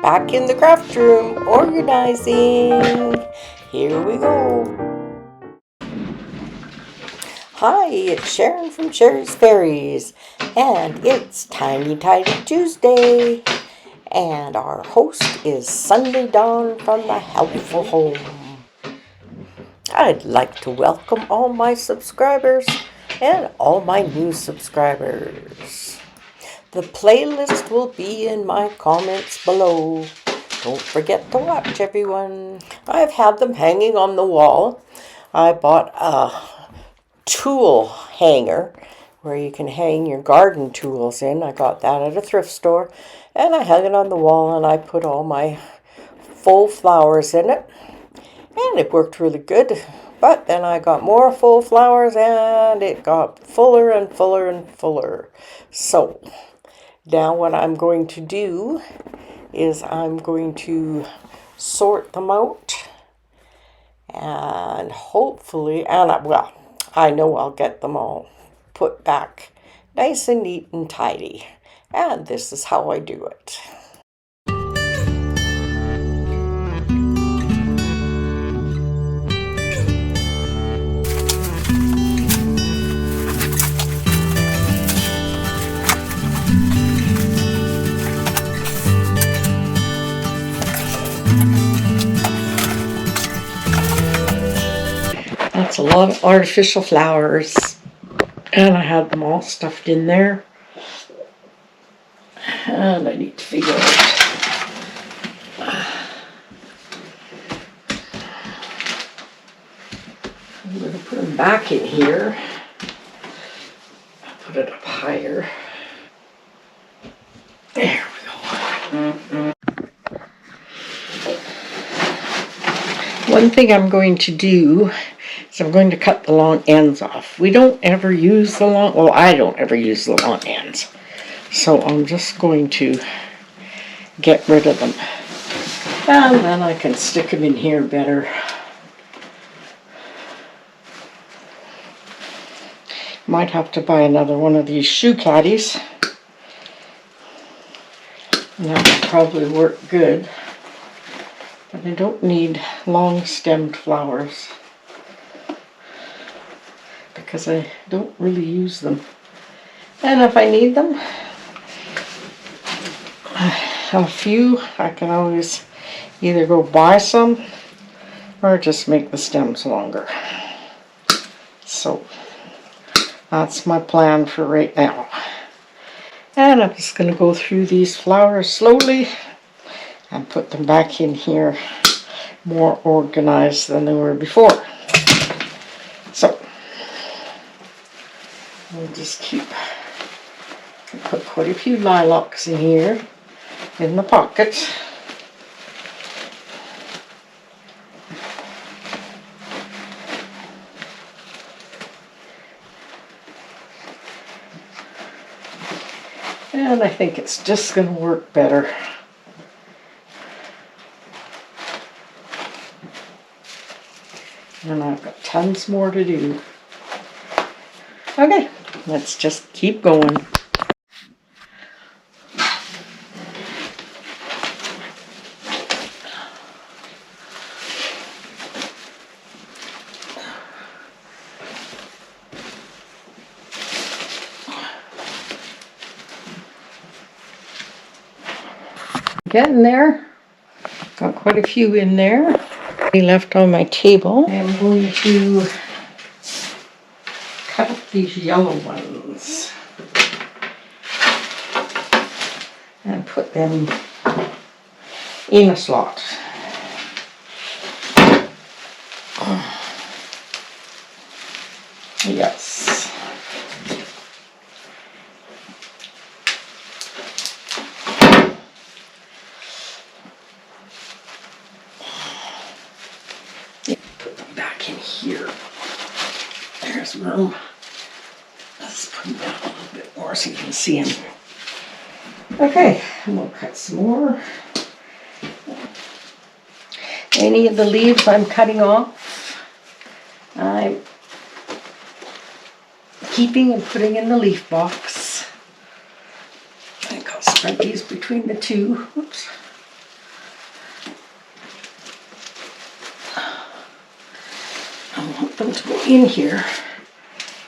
Back in the craft room, organizing. Here we go. Hi, it's Sharon from Sherry's Fairies, and it's Tiny Tidy Tuesday. And our host is Sunday Dawn from the Helpful Home. I'd like to welcome all my subscribers and all my new subscribers. The playlist will be in my comments below. Don't forget to watch, everyone. I've had them hanging on the wall. I bought a tool hanger where you can hang your garden tools in. I got that at a thrift store. And I hung it on the wall and I put all my full flowers in it. And it worked really good. But then I got more full flowers and it got fuller and fuller and fuller. So now what I'm going to do is I'm going to sort them out and hopefully, I know I'll get them all put back nice and neat and tidy. And this is how I do it. That's a lot of artificial flowers. And I have them all stuffed in there. And I need to figure out. I'm going to put them back in here. Put it up higher. There we go. One thing I'm going to do is I'm going to cut the long ends off. We don't ever use the long, well, I don't ever use the long ends. So I'm just going to get rid of them. And then I can stick them in here better. Might have to buy another one of these shoe caddies. And that would probably work good. But I don't need long stemmed flowers because I don't really use them. And if I need them, a few, I can always either go buy some or just make the stems longer. So that's my plan for right now. And I'm just going to go through these flowers slowly and put them back in here more organized than they were before. So I'll just put quite a few lilacs in here in the pocket. And I think it's just going to work better. And I've got tons more to do. Okay, let's just keep going. Getting there. Got quite a few in there. Left on my table. I'm going to cut up these yellow ones and put them in a slot. Yes. Put them back in here. There's room. Let's put them down a little bit more so you can see them. Okay, and we'll cut some more. Any of the leaves I'm cutting off, I'm keeping and putting in the leaf box. I think I'll spread these between the two. Oops. in here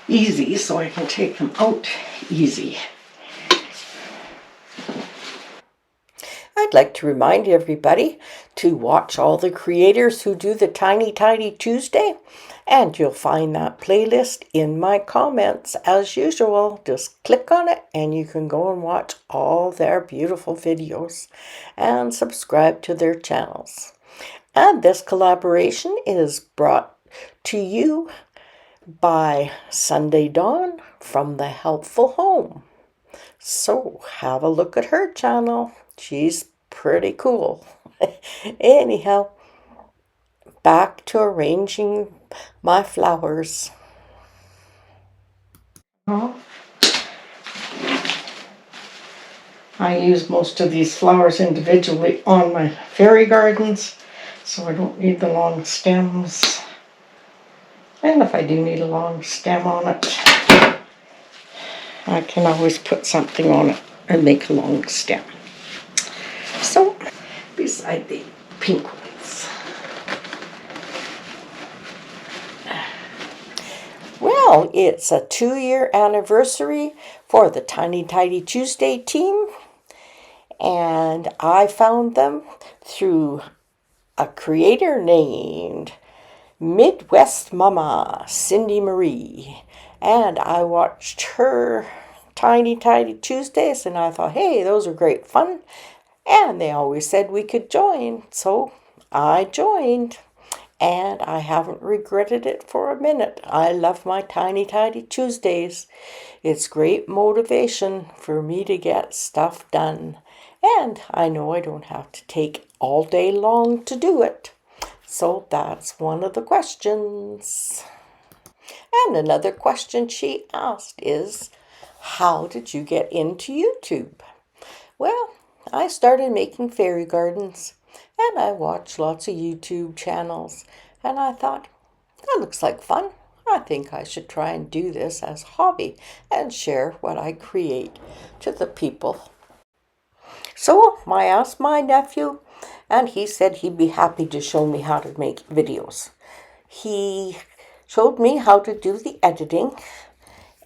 easy so I can take them out easy. I'd like to remind everybody to watch all the creators who do the Tiny Tidy Tuesday, and you'll find that playlist in my comments as usual. Just click on it and you can go and watch all their beautiful videos and subscribe to their channels. And this collaboration is brought to you by Sunday Dawn from the Helpful Home. So have a look at her channel. She's pretty cool. Anyhow, back to arranging my flowers. I use most of these flowers individually on my fairy gardens, so I don't need the long stems. And if I do need a long stem on it, I can always put something on it and make a long stem. So, beside the pink ones. Well, it's a 2-year anniversary for the Tiny Tidy Tuesday team, and I found them through a creator named Midwest Mama, Cindy Marie, and I watched her Tiny Tidy Tuesdays and I thought, hey, those are great fun, and they always said we could join, so I joined. And I haven't regretted it for a minute. I love my Tiny Tidy Tuesdays. It's great motivation for me to get stuff done. And I know I don't have to take all day long to do it. So that's one of the questions. And another question she asked is, how did you get into YouTube? Well, I started making fairy gardens. And I watched lots of YouTube channels, and I thought, that looks like fun. I think I should try and do this as a hobby and share what I create to the people. So I asked my nephew, and he said he'd be happy to show me how to make videos. He showed me how to do the editing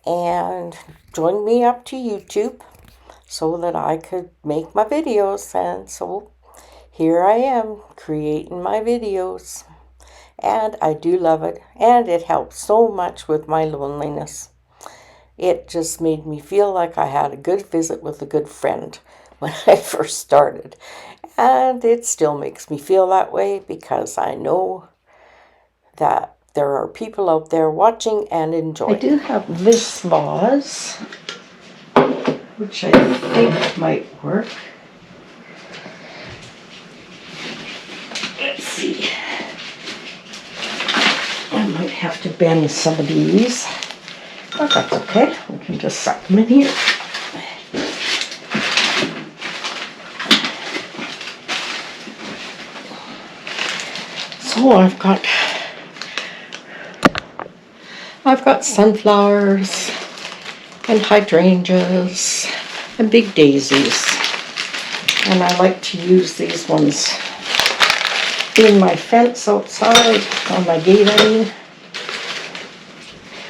and joined me up to YouTube so that I could make my videos, and so here I am creating my videos, and I do love it, and it helps so much with my loneliness. It just made me feel like I had a good visit with a good friend when I first started, and it still makes me feel that way because I know that there are people out there watching and enjoying. I do have this vase, which I think might work. Let's see. I might have to bend some of these, but that's okay. We can just set them in here. So I've got sunflowers and hydrangeas and big daisies, and I like to use these ones in my fence outside, on my gate I mean.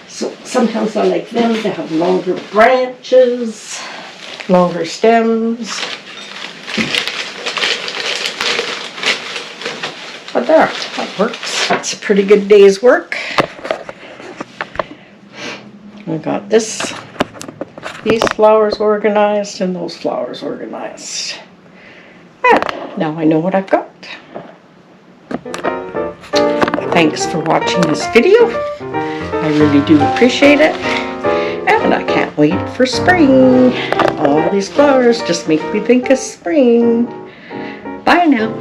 So sometimes I like them to have longer branches, longer stems. But there, that works. That's a pretty good day's work. I got these flowers organized and those flowers organized. And now I know what I've got. Thanks for watching this video. I really do appreciate it. And I can't wait for spring. All these flowers just make me think of spring. Bye now.